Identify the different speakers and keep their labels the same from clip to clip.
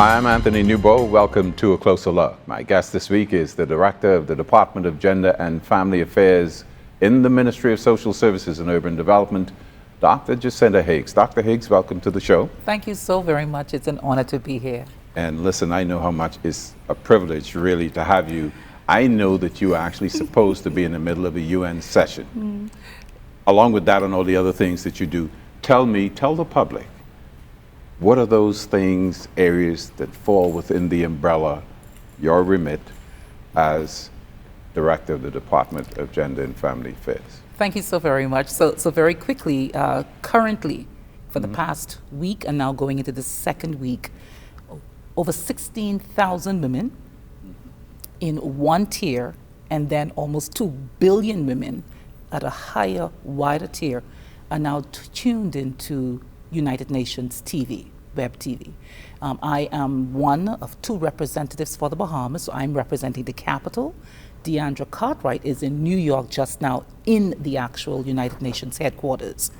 Speaker 1: Hi, I'm Anthony Newbo. Welcome to A Closer Look. My guest this week is the Director of the Department of Gender and Family Affairs in the Ministry of Social Services and Urban Development, Dr. Jacinta Higgs. Dr. Higgs, welcome to the show.
Speaker 2: Thank you so very much. It's an honor to be here.
Speaker 1: And listen, I know how much it's a privilege really to have you. I know that you are actually supposed to be in the middle of a UN session. Along with that and all the other things that you do, tell the public, what are those things, areas that fall within the umbrella, your remit as Director of the Department of Gender and Family Affairs?
Speaker 2: Thank you so very much. So very quickly, currently, for the past week and now going into the second week, over 16,000 women in one tier, and then almost 2 billion women at a higher, wider tier are now tuned into United Nations TV, web TV. I am one of 2 representatives for the Bahamas, so I'm representing the capital. Deandra Cartwright is in New York just now in the actual United Nations headquarters.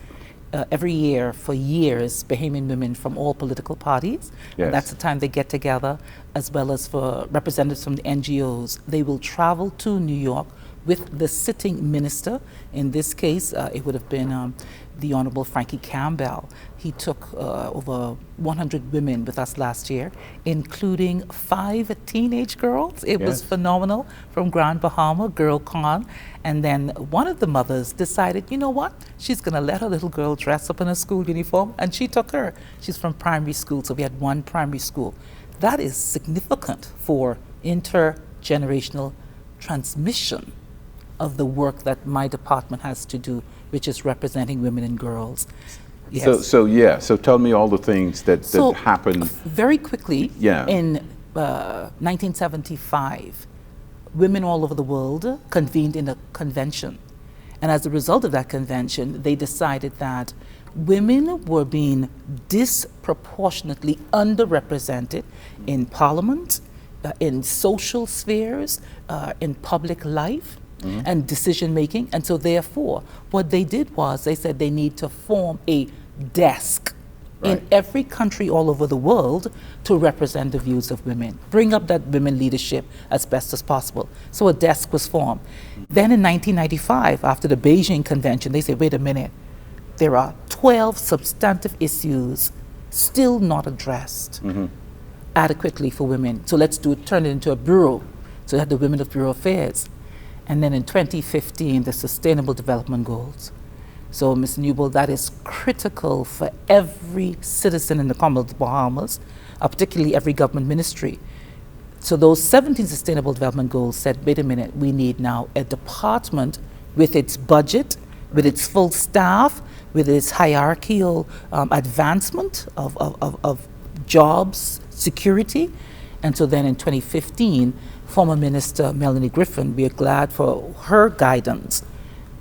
Speaker 2: Every year, for years, Bahamian women from all political parties, and that's the time they get together, as well as for representatives from the NGOs. They will travel to New York with the sitting minister. In this case, it would have been the Honorable Frankie Campbell. He took over 100 women with us last year, including 5 teenage girls. It was phenomenal, from Grand Bahama, Girl Con. And then one of the mothers decided, you know what? She's going to let her little girl dress up in a school uniform, and she took her. She's from primary school, so we had 1 primary school. That is significant for intergenerational transmission of the work that my department has to do, which is representing women and girls. Yes.
Speaker 1: So tell me all the things that happened.
Speaker 2: Very quickly, in 1975, women all over the world convened in a convention. And as a result of that convention, they decided that women were being disproportionately underrepresented in parliament, in social spheres, in public life, and decision making. And so therefore, what they did was they said they need to form a desk in every country all over the world to represent the views of women, bring up that women leadership as best as possible. So a desk was formed. Then in 1995, after the Beijing Convention, they said, wait a minute, there are 12 substantive issues still not addressed adequately for women. So let's turn it into a bureau. So they had the Women of Bureau Affairs. And then in 2015, the Sustainable Development Goals. So, Ms. Newbold, that is critical for every citizen in the Commonwealth of the Bahamas, particularly every government ministry. So those 17 Sustainable Development Goals said, wait a minute, we need now a department with its budget, with its full staff, with its hierarchical advancement of jobs, security. And so then in 2015, former Minister Melanie Griffin, we are glad for her guidance.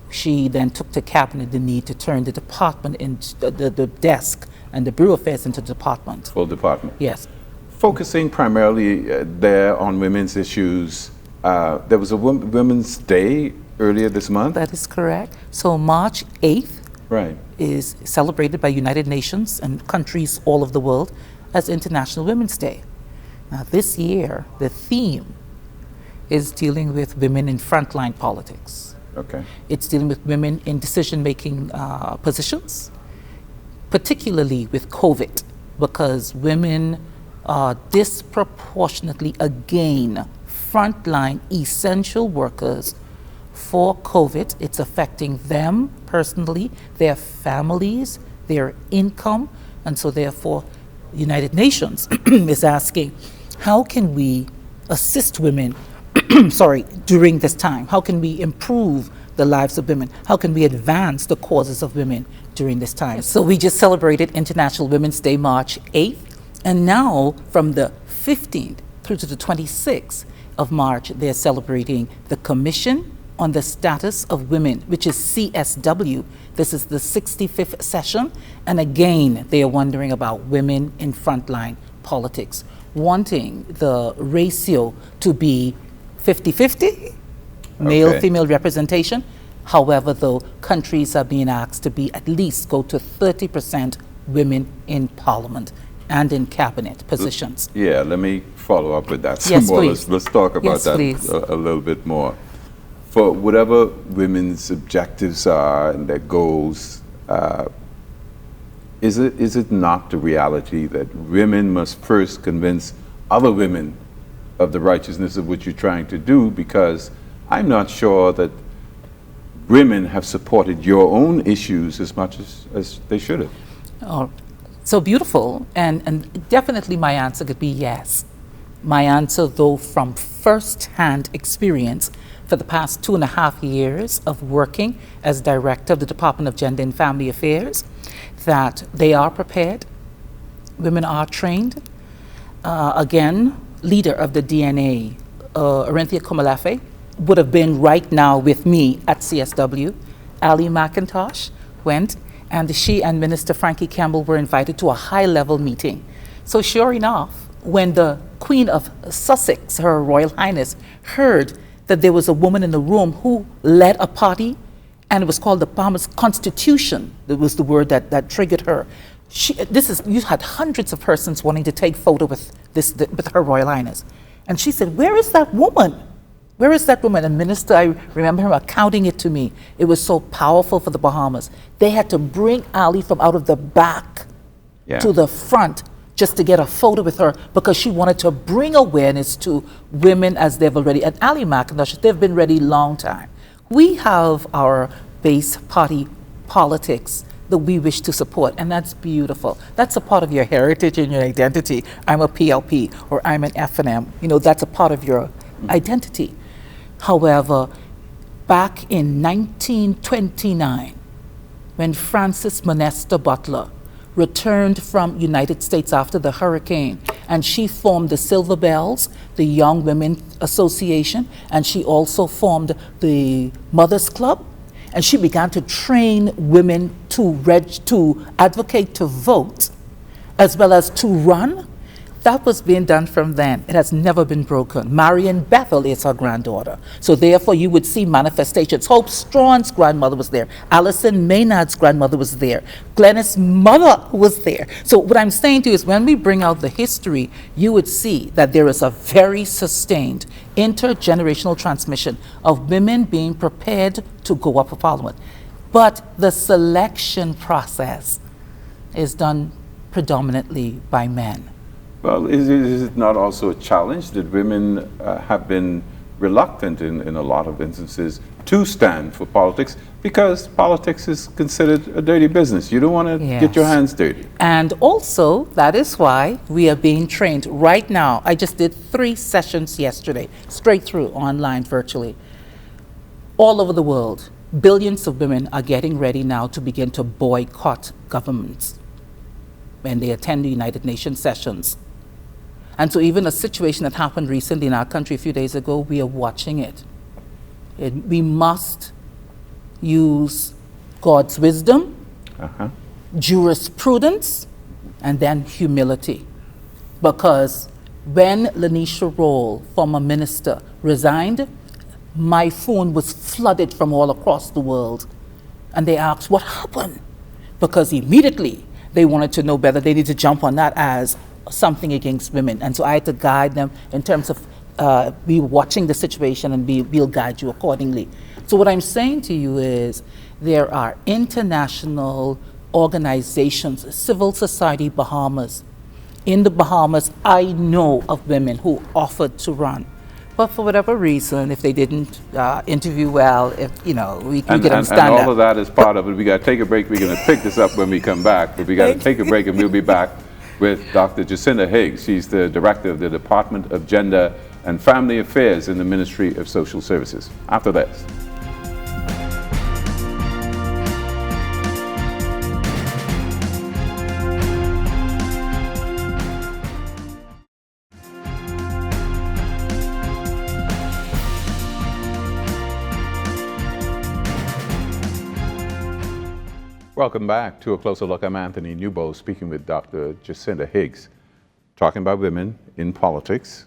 Speaker 2: She then took to cabinet the need to turn the department into the desk and the Bureau Affairs into the department.
Speaker 1: Full department.
Speaker 2: Yes.
Speaker 1: Focusing primarily there on women's issues, there was a Women's Day earlier this month.
Speaker 2: That is correct. So March 8th is celebrated by United Nations and countries all over the world as International Women's Day. Now this year, the theme is dealing with women in frontline politics.
Speaker 1: Okay.
Speaker 2: It's dealing with women in decision-making positions, particularly with COVID, because women are disproportionately, again, frontline essential workers for COVID. It's affecting them personally, their families, their income, and so therefore, United Nations is asking, how can we assist women during this time? How can we improve the lives of women? How can we advance the causes of women during this time? So we just celebrated International Women's Day, March 8th, and now from the 15th through to the 26th of March, they're celebrating the Commission on the Status of Women, which is CSW. This is the 65th session, and again, they are wondering about women in frontline politics, wanting the ratio to be 50-50, male-female representation. However, though, countries are being asked to be at least go to 30% women in parliament and in cabinet positions.
Speaker 1: Yeah, let me follow up with that some
Speaker 2: Yes,
Speaker 1: more.
Speaker 2: please.
Speaker 1: Let's talk about
Speaker 2: Yes,
Speaker 1: that
Speaker 2: please.
Speaker 1: a little bit more. For whatever women's objectives are and their goals, is it not the reality that women must first convince other women of the righteousness of what you're trying to do? Because I'm not sure that women have supported your own issues as much as they should have.
Speaker 2: Oh, so beautiful. And definitely my answer could be yes. My answer, though, from first-hand experience for the past 2.5 years of working as director of the Department of Gender and Family Affairs, that they are prepared, women are trained. Again, leader of the DNA, Orinthia Komalafe, would have been right now with me at CSW. Ali McIntosh went, and she and Minister Frankie Campbell were invited to a high-level meeting. So sure enough, when the Queen of Sussex, Her Royal Highness, heard that there was a woman in the room who led a party, and it was called the Bahamas Constitution, that was the word that triggered her. You had hundreds of persons wanting to take photo with Her Royal Highness. And she said, "Where is that woman? Where is that woman?" And Minister, I remember him accounting it to me. It was so powerful for the Bahamas. They had to bring Ali from out of the back to the front just to get a photo with her, because she wanted to bring awareness to women as they've already, and Ali McIntosh, they've been ready long time. We have our base party politics that we wish to support, and that's beautiful. That's a part of your heritage and your identity. I'm a PLP or I'm an FNM. You know, that's a part of your identity. However, back in 1929, when Frances Monesta Butler returned from United States after the hurricane, and she formed the Silver Bells, the Young Women Association, and she also formed the Mothers Club, and she began to train women to advocate to vote as well as to run. That was being done from then. It has never been broken. Marion Bethel is her granddaughter. So therefore you would see manifestations. Hope Strawn's grandmother was there. Allison Maynard's grandmother was there. Glennis' mother was there. So what I'm saying to you is, when we bring out the history, you would see that there is a very sustained intergenerational transmission of women being prepared to go up for parliament. But the selection process is done predominantly by men.
Speaker 1: Well, is it not also a challenge that women have been reluctant in a lot of instances to stand for politics, because politics is considered a dirty business? You don't want to get your hands dirty.
Speaker 2: And also, that is why we are being trained right now. I just did 3 sessions yesterday, straight through, online, virtually. All over the world, billions of women are getting ready now to begin to boycott governments when they attend the United Nations sessions. And so even a situation that happened recently in our country a few days ago, we are watching it. We must use God's wisdom, jurisprudence, and then humility. Because when Lanisha Roll, former minister, resigned, my phone was flooded from all across the world. And they asked, what happened? Because immediately they wanted to know whether they needed to jump on that as something against women. And so I had to guide them in terms of be watching the situation, and we'll guide you accordingly. So what I'm saying to you is, there are international organizations, civil society Bahamas. In the Bahamas, I know of women who offered to run. But for whatever reason, if they didn't interview well, if we could understand that.
Speaker 1: And all of that is part of it. We got to take a break. We're going to pick this up when we come back. But we got to take a break, and we'll be back with Dr. Jacinta Higgs. She's the director of the Department of Gender and Family Affairs in the Ministry of Social Services. After this. Welcome back to A Closer Look. I'm Anthony Newbo, speaking with Dr. Jacinta Higgs, talking about women in politics.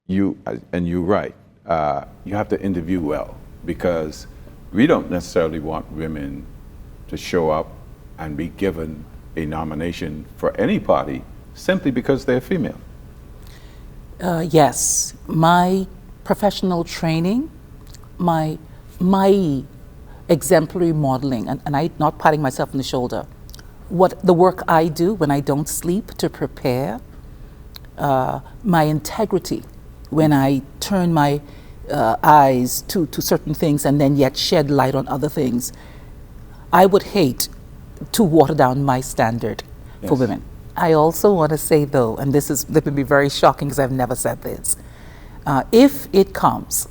Speaker 1: You're right. You have to interview well, because we don't necessarily want women to show up and be given a nomination for any party simply because they're female?
Speaker 2: Yes, my professional training, my exemplary modeling, and I'm not patting myself on the shoulder. What the work I do when I don't sleep to prepare, my integrity when I turn my eyes to certain things and then yet shed light on other things. I would hate to water down my standard for women. I also want to say though, and this would be very shocking because I've never said this, if it comes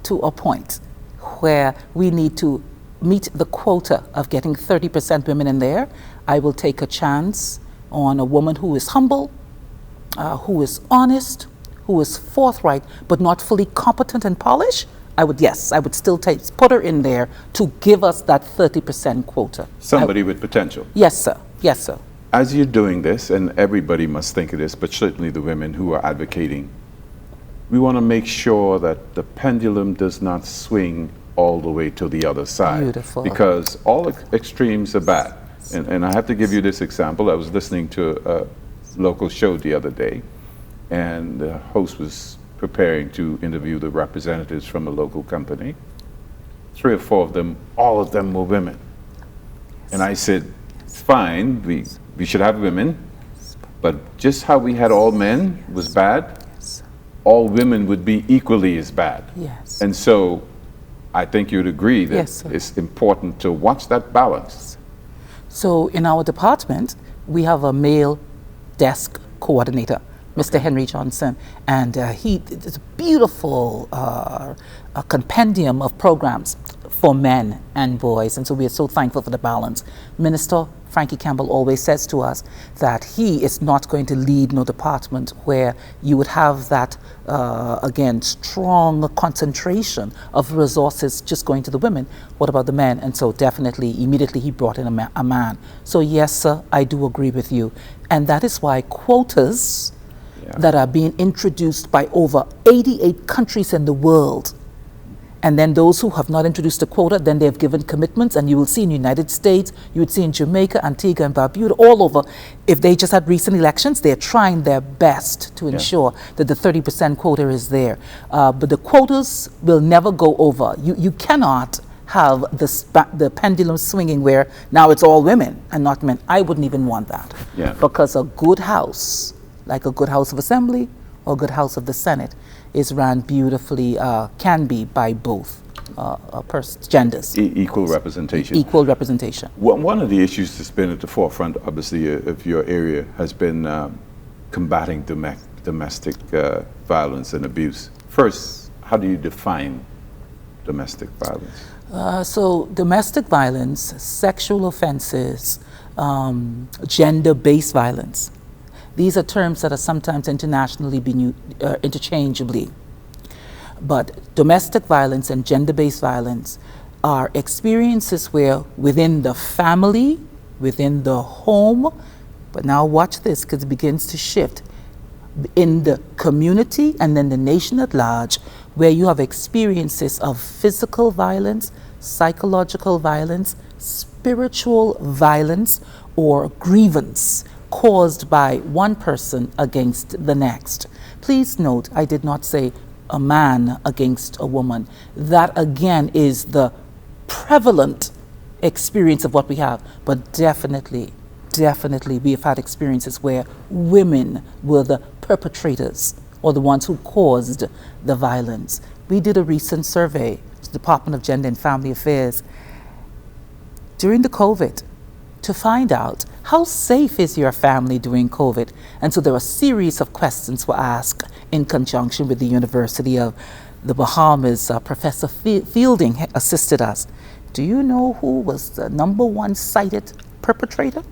Speaker 2: to a point where we need to meet the quota of getting 30% women in there, I will take a chance on a woman who is humble, who is honest, who is forthright, but not fully competent and polished. I would still put her in there to give us that 30% quota.
Speaker 1: Somebody with potential.
Speaker 2: Yes, sir. Yes, sir.
Speaker 1: As you're doing this, and everybody must think of this, but certainly the women who are advocating, we want to make sure that the pendulum does not swing all the way to the other side.
Speaker 2: Beautiful.
Speaker 1: Because all extremes are bad. And I have to give you this example. I was listening to a local show the other day, and the host was preparing to interview the representatives from a local company. 3 or 4 of them, all of them were women. And I said, it's fine, we should have women, but just how we had all men was bad, all women would be equally as bad.
Speaker 2: Yes.
Speaker 1: And so I think you'd agree that
Speaker 2: Yes,
Speaker 1: it's important to watch that balance.
Speaker 2: So in our department, we have a male desk coordinator, Mr. Henry Johnson, and it's a beautiful a compendium of programs for men and boys, and so we are so thankful for the balance. Minister Frankie Campbell always says to us that he is not going to lead no department where you would have that, again, strong concentration of resources just going to the women. What about the men? And so definitely, immediately he brought in a man. So yes, sir, I do agree with you. And that is why quotas that are being introduced by over 88 countries in the world, and then those who have not introduced a quota, then they've given commitments, and you will see in the United States, you would see in Jamaica, Antigua and Barbuda, all over, if they just had recent elections, they're trying their best to ensure that the 30% quota is there. But the quotas will never go over. You cannot have the pendulum swinging where now it's all women and not men. I wouldn't even want that.
Speaker 1: Yeah.
Speaker 2: Because a good house, like a good House of Assembly or a good House of the Senate, is run beautifully, can be by both genders.
Speaker 1: Equal representation.
Speaker 2: Equal representation.
Speaker 1: One of the issues that's been at the forefront, obviously, of your area has been combating domestic violence and abuse. First, how do you define domestic violence?
Speaker 2: So domestic violence, sexual offenses, gender-based violence. These are terms that are sometimes internationally being used interchangeably. But domestic violence and gender-based violence are experiences where within the family, within the home, but now watch this because it begins to shift, in the community and then the nation at large, where you have experiences of physical violence, psychological violence, spiritual violence, or grievance caused by one person against the next. Please note, I did not say a man against a woman. That again is the prevalent experience of what we have, but definitely we have had experiences where women were the perpetrators or the ones who caused the violence. We did a recent survey, the Department of Gender and Family Affairs, during the COVID, to find out how safe is your family during COVID. And so there were a series of questions were asked in conjunction with the University of the Bahamas. Professor Fielding assisted us. Do you know who was the #1 cited perpetrator?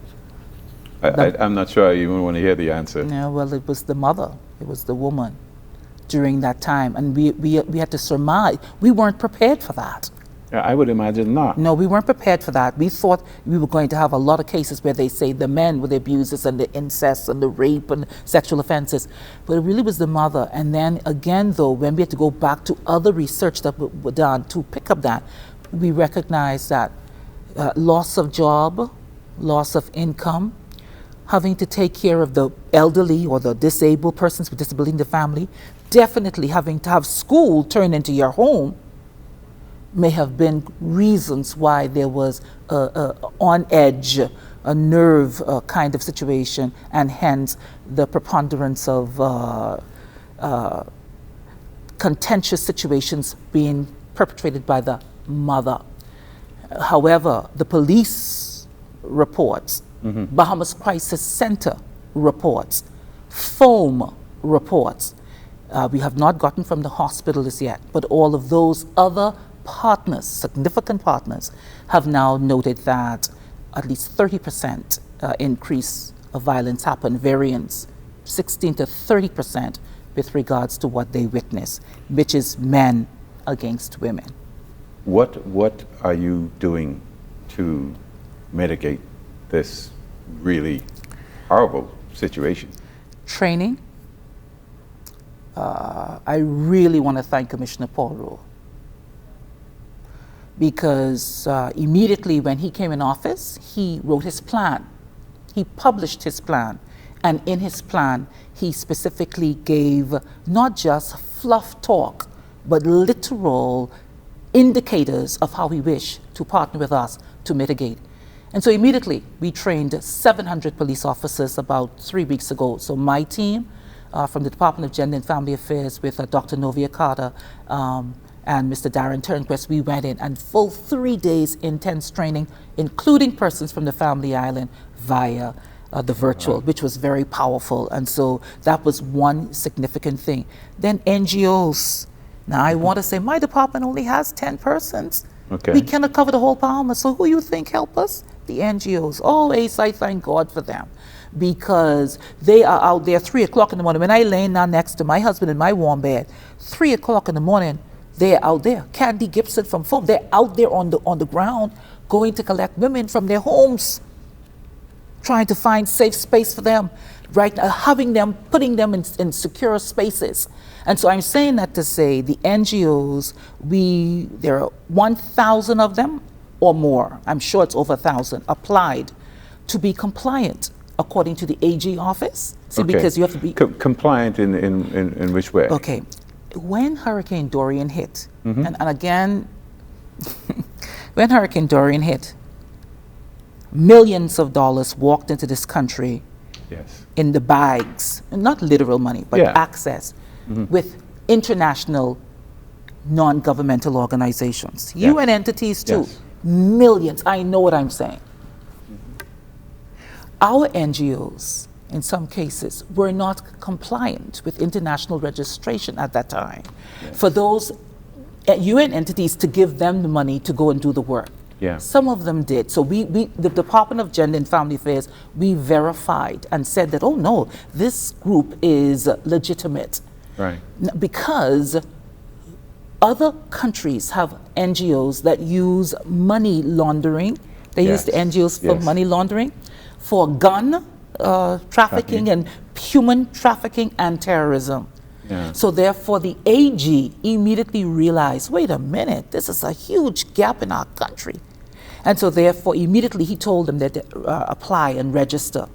Speaker 1: I'm not sure I even want to hear the answer.
Speaker 2: No, well, it was the mother. It was the woman during that time. And we had to surmise. We weren't prepared for that.
Speaker 1: Yeah, I would imagine not.
Speaker 2: No, we weren't prepared for that. We thought we were going to have a lot of cases where they say the men were the abusers and the incest and the rape and sexual offenses. But it really was the mother. And then again, though, when we had to go back to other research that were done to pick up that, we recognized that loss of job, loss of income, having to take care of the elderly or the disabled persons with disability in the family, definitely having to have school turn into your home may have been reasons why there was a on edge, a nerve kind of situation, and hence the preponderance of contentious situations being perpetrated by the mother. However, the police reports, Bahamas Crisis Center reports, FOAM reports, we have not gotten from the hospitals yet, but all of those other partners, significant partners, have now noted that at least 30% increase of violence happened, variance 16 to 30% with regards to what they witness, which is men against women.
Speaker 1: What are you doing to mitigate this really horrible situation?
Speaker 2: Training. I really want to thank Commissioner Paul Rowe, because immediately when he came in office, he wrote his plan. He published his plan. And in his plan, he specifically gave not just fluff talk, but literal indicators of how he wished to partner with us to mitigate. And so immediately we trained 700 police officers about 3 weeks ago. So my team from the Department of Gender and Family Affairs with Dr. Novia Carter and Mr. Darren Turnquist, we went in and full 3 days intense training, including persons from the Family Island via the virtual, which was very powerful. And so that was one significant thing. Then NGOs. Now I want to say my department only has 10 persons.
Speaker 1: Okay.
Speaker 2: We cannot cover the whole Bahamas. So who you think help us? The NGOs. Always I thank God for them, because they are out there 3 o'clock in the morning. When I lay down next to my husband in my warm bed, 3 o'clock in the morning, they're out there. Candy Gibson from FOAM, they're out there on the ground going to collect women from their homes, trying to find safe space for them, right? Having them, putting them in secure spaces. And so I'm saying that to say the NGOs, there are 1,000 of them or more, I'm sure it's over 1,000, applied to be compliant according to the AG office. See,
Speaker 1: Okay.
Speaker 2: because you have to be
Speaker 1: compliant in which way?
Speaker 2: Okay. When Hurricane Dorian hit, and again, when Hurricane Dorian hit, millions of dollars walked into this country
Speaker 1: Yes.
Speaker 2: in the bags, not literal money, but
Speaker 1: Yeah.
Speaker 2: access with international non-governmental organizations,
Speaker 1: Yes.
Speaker 2: UN entities too,
Speaker 1: Yes.
Speaker 2: millions. I know what I'm saying. Our NGOs, in some cases, were not compliant with international registration at that time. For those UN entities to give them the money to go and do the work.
Speaker 1: Yeah.
Speaker 2: Some of them did. So the Department of Gender and Family Affairs, we verified and said that, oh no, this group is legitimate.
Speaker 1: Right.
Speaker 2: Because other countries have NGOs that use money laundering. They use the
Speaker 1: Yes.
Speaker 2: NGOs for
Speaker 1: Yes.
Speaker 2: money laundering, for gun trafficking and human trafficking and terrorism.
Speaker 1: Yeah.
Speaker 2: So therefore, the AG immediately realized, wait a minute, this is a huge gap in our country. And so therefore, immediately he told them that apply and register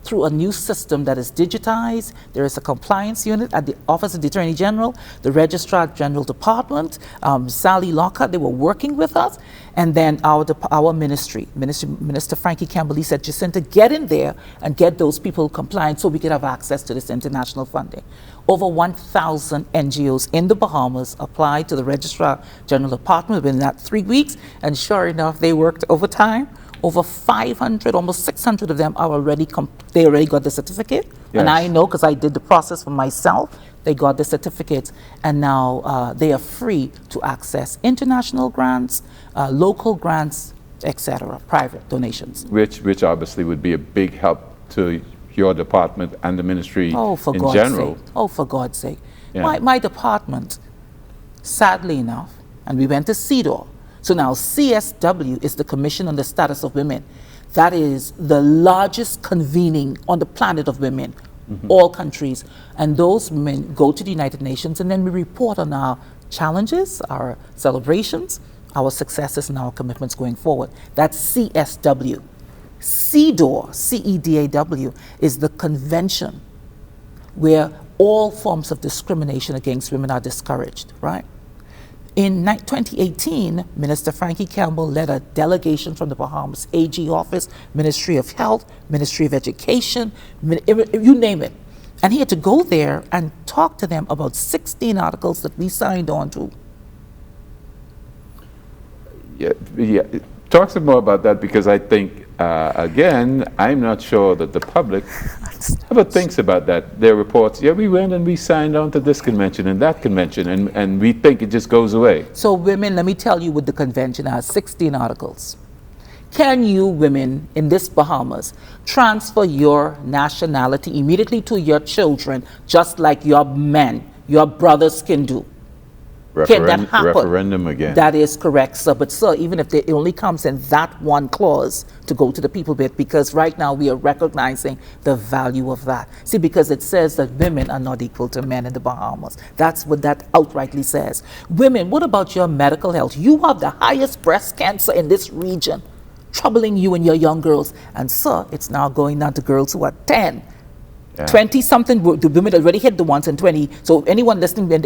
Speaker 2: through a new system that is digitized. There is a compliance unit at the Office of the Attorney General, the Registrar General Department, Sally Lockhart, they were working with us. And then our Minister Frankie Campbell said, Jacinta, get in there and get those people compliant so we could have access to this international funding. Over 1,000 NGOs in the Bahamas applied to the Registrar General Department within that 3 weeks, and sure enough, they worked overtime. Over 500, almost 600 of them are already, they already got the certificate.
Speaker 1: Yes.
Speaker 2: And I know because I did the process for myself, they got the certificates, and now they are free to access international grants, local grants, etc., private donations.
Speaker 1: Which obviously would be a big help to your department and the ministry
Speaker 2: For
Speaker 1: in
Speaker 2: God's
Speaker 1: general.
Speaker 2: sake. Oh, for God's sake.
Speaker 1: Yeah.
Speaker 2: My department, sadly enough, and we went to CEDAW. So now CSW is the Commission on the Status of Women. That is the largest convening on the planet of women, all countries. And those women go to the United Nations, and then we report on our challenges, our celebrations, our successes, and our commitments going forward. That's CSW. CEDAW, CEDAW, is the convention where all forms of discrimination against women are discouraged, right? In 2018, Minister Frankie Campbell led a delegation from the Bahamas AG office, Ministry of Health, Ministry of Education, you name it. And he had to go there and talk to them about 16 articles that we signed on to.
Speaker 1: Yeah. Talk some more about that, because I think, again, I'm not sure that the public ever thinks about that. Their reports, yeah, we went and we signed on to this convention and that convention, and we think it just goes away.
Speaker 2: So women, let me tell you what the convention has, 16 articles. Can you women in this Bahamas transfer your nationality immediately to your children, just like your men, your brothers can do? Can that happen?
Speaker 1: Referendum again.
Speaker 2: That is correct, sir. But sir, even if it only comes in that one clause to go to the people bit, because right now we are recognizing the value of that. See, because it says that women are not equal to men in the Bahamas. That's what that outrightly says. Women, what about your medical health? You have the highest breast cancer in this region, troubling you and your young girls. And sir, it's now going down to girls who are 10. 20-something, the women already hit the ones in 20. So anyone listening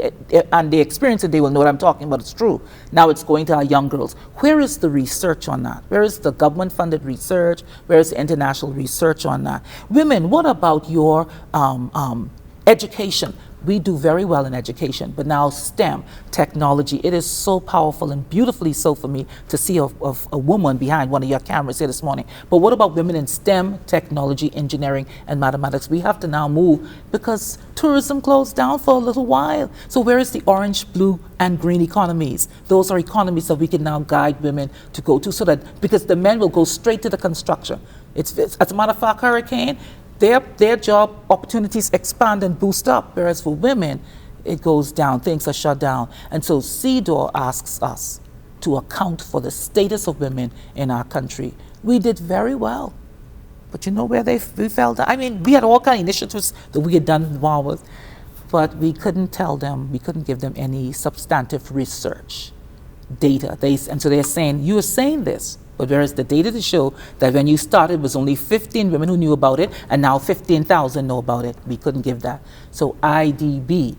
Speaker 2: and they experience it, they will know what I'm talking about. It's true. Now it's going to our young girls. Where is the research on that? Where is the government-funded research? Where is the international research on that? Women, what about your education? We do very well in education, but now STEM, technology, it is so powerful and beautifully so for me to see a woman behind one of your cameras here this morning. But what about women in STEM, technology, engineering, and mathematics? We have to now move because tourism closed down for a little while. So where is the orange, blue, and green economies? Those are economies that we can now guide women to go to, so that, because the men will go straight to the construction. It's as a matter of fact, hurricane, their job opportunities expand and boost up, whereas for women, it goes down, things are shut down. And so CEDAW asks us to account for the status of women in our country. We did very well, but you know where we fell down? I mean, we had all kinds of initiatives that we had done in the Bahamas, but we couldn't tell them, we couldn't give them any substantive research data. And so they're saying, you are saying this, but whereas the data to show that when you started was only 15 women who knew about it, and now 15,000 know about it. We couldn't give that. So IDB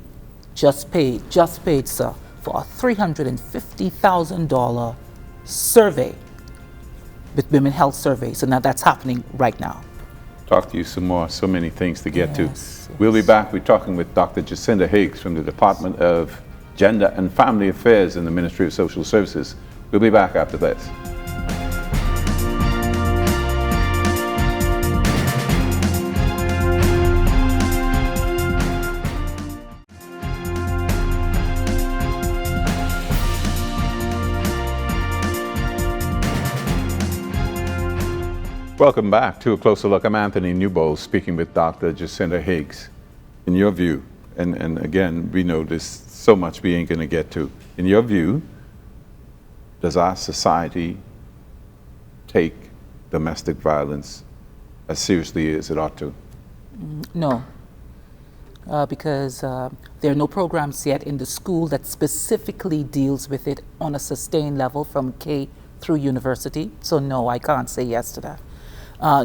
Speaker 2: just paid, sir, for a $350,000 survey with Women Health Survey. So now that's happening right now.
Speaker 1: Talk to you some more, so many things to get to.
Speaker 2: Yes.
Speaker 1: We'll be back. We're talking with Dr. Jacinta Higgs from the Department of Gender and Family Affairs in the Ministry of Social Services. We'll be back after this. Welcome back to A Closer Look. I'm Anthony Newbold speaking with Dr. Jacinta Higgs. In your view, and again, we know there's so much we ain't going to get to. In your view, does our society take domestic violence as seriously as it ought to?
Speaker 2: No, because there are no programs yet in the school that specifically deals with it on a sustained level from K through university. So no, I can't say yes to that.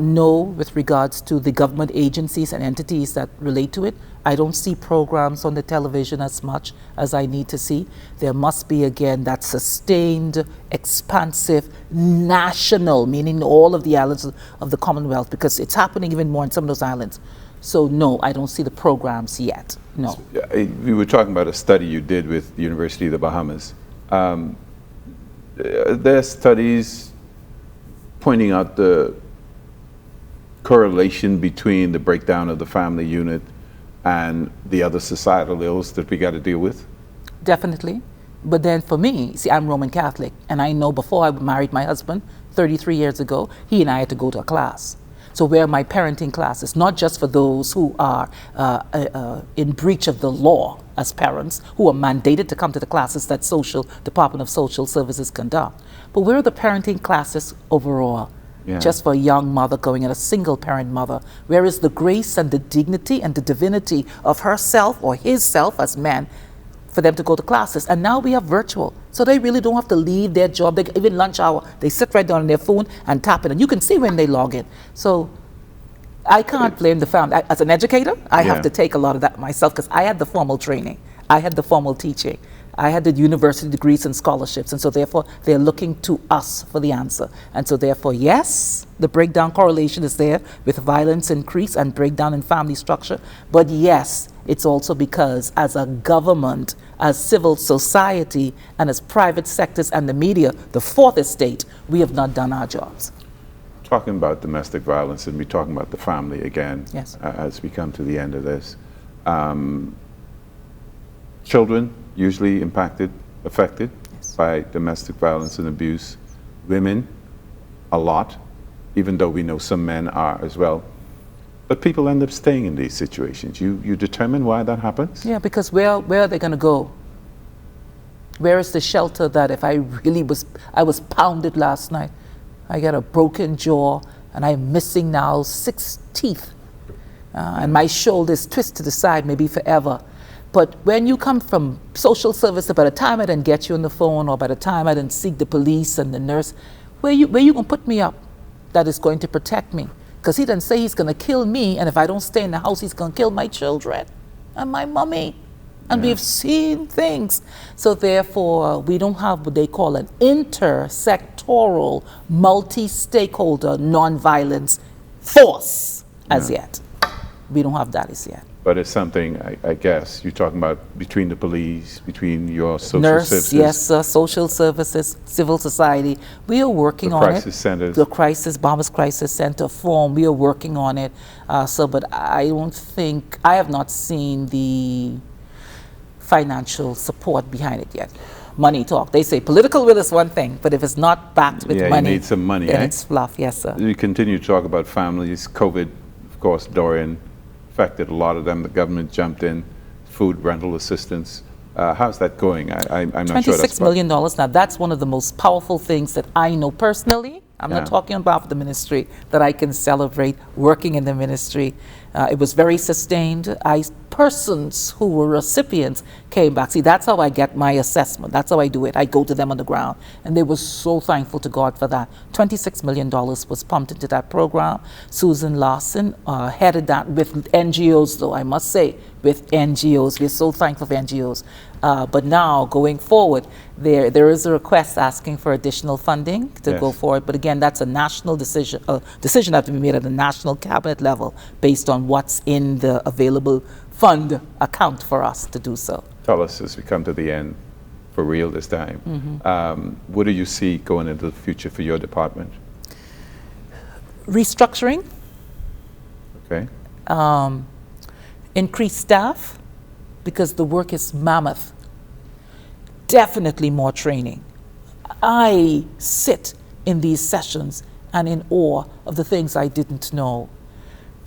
Speaker 2: No, with regards to the government agencies and entities that relate to it, I don't see programs on the television as much as I need to see. There must be, again, that sustained, expansive, national, meaning all of the islands of the Commonwealth, because it's happening even more in some of those islands. So no, I don't see the programs yet, no.
Speaker 1: We were talking about a study you did with the University of the Bahamas. There are studies pointing out the correlation between the breakdown of the family unit and the other societal ills that we got to deal with?
Speaker 2: Definitely. But then for me, see, I'm Roman Catholic, and I know before I married my husband 33 years ago, he and I had to go to a class. So where my parenting classes, not just for those who are in breach of the law as parents, who are mandated to come to the classes that Department of Social Services conduct, but where are the parenting classes overall? Yeah. Just for a young mother going at a single parent mother, where is the grace and the dignity and the divinity of herself or his self as man for them to go to classes. And now we have virtual. So they really don't have to leave their job. They, even lunch hour, they sit right down on their phone and tap it. And you can see when they log in. So I can't blame the family. As an educator, I have to take a lot of that myself because I had the formal training. I had the formal teaching. I had the university degrees and scholarships. And so therefore, they're looking to us for the answer. And so therefore, yes, the breakdown correlation is there with violence increase and breakdown in family structure. But yes, it's also because as a government, as civil society, and as private sectors and the media, the fourth estate, we have not done our jobs.
Speaker 1: Talking about domestic violence, and we're talking about the family again,
Speaker 2: yes,
Speaker 1: as we come to the end of this. Children usually affected
Speaker 2: yes,
Speaker 1: by domestic violence and abuse. Women, a lot, even though we know some men are as well. But people end up staying in these situations. You determine why that happens?
Speaker 2: Yeah, because where are they going to go? Where is the shelter that if I was pounded last night, I got a broken jaw, and I'm missing now 6 teeth, and my shoulder is twisted to the side, maybe forever. But when you come from social services, by the time I didn't get you on the phone, or by the time I didn't seek the police and the nurse, where you gonna put me up that is going to protect me? Because he didn't say he's gonna kill me, and if I don't stay in the house, he's gonna kill my children and my mommy. And we've seen things. So therefore, we don't have what they call an intersectoral, multi-stakeholder, non-violence force as yet. We don't have that as yet.
Speaker 1: But it's something, I guess, you're talking about between the police, between your social
Speaker 2: Nurse,
Speaker 1: services.
Speaker 2: yes, social services, civil society. We are working on it.
Speaker 1: Crisis centers.
Speaker 2: The Bombers Crisis Center form, we are working on it. But I have not seen the financial support behind it yet. Money talk. They say political will is one thing, but if it's not backed with money,
Speaker 1: you need some money,
Speaker 2: then it's fluff. Yes, sir.
Speaker 1: You continue to talk about families. COVID, of course, Dorian affected a lot of them. The government jumped in, food rental assistance. How's that going? I'm not sure.
Speaker 2: $26 million. Now, that's one of the most powerful things that I know personally. I'm not talking about the ministry, that I can celebrate working in the ministry. It was very sustained. Persons who were recipients came back. See, that's how I get my assessment. That's how I do it. I go to them on the ground. And they were so thankful to God for that. $26 million was pumped into that program. Susan Larson headed that with NGOs, though, I must say, with NGOs. We're so thankful for NGOs. But now, going forward, there is a request asking for additional funding to go forward. But again, that's a national decision. Decision has to be made at the national cabinet level based on what's in the available fund account for us to do so.
Speaker 1: Tell us, as we come to the end, for real this time, what do you see going into the future for your department?
Speaker 2: Restructuring.
Speaker 1: Okay.
Speaker 2: Increased staff, because the work is mammoth. Definitely more training. I sit in these sessions and in awe of the things I didn't know.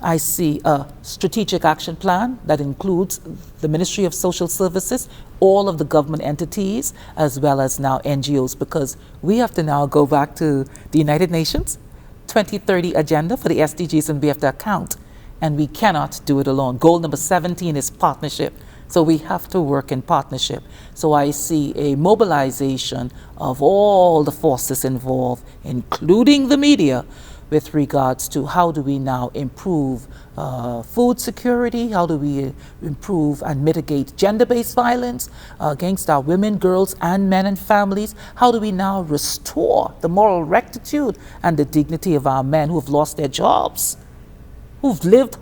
Speaker 2: I see a strategic action plan that includes the Ministry of Social Services, all of the government entities, as well as now NGOs, because we have to now go back to the United Nations 2030 agenda for the SDGs, and we have to account. And we cannot do it alone. Goal number 17 is partnership. So we have to work in partnership. So I see a mobilization of all the forces involved, including the media, with regards to how do we now improve food security, how do we improve and mitigate gender-based violence against our women, girls, and men and families, how do we now restore the moral rectitude and the dignity of our men who have lost their jobs, who've lived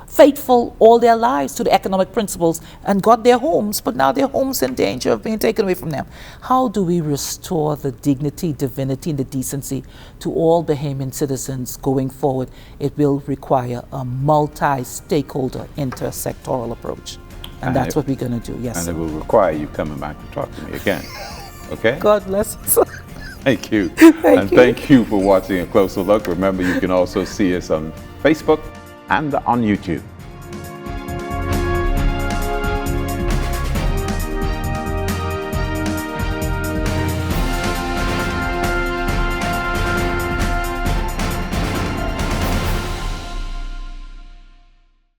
Speaker 2: faithful all their lives to the economic principles and got their homes, but now their homes in danger of being taken away from them. How do we restore the dignity, divinity, and the decency to all Bahamian citizens going forward? It will require a multi-stakeholder, intersectoral approach. And that's what we're going to do, yes,
Speaker 1: and
Speaker 2: sir.
Speaker 1: it will require you coming back to talk to me again, okay?
Speaker 2: God bless us.
Speaker 1: Thank you.
Speaker 2: Thank you.
Speaker 1: Thank you for watching A Closer Look. Remember, you can also see us on Facebook and on YouTube.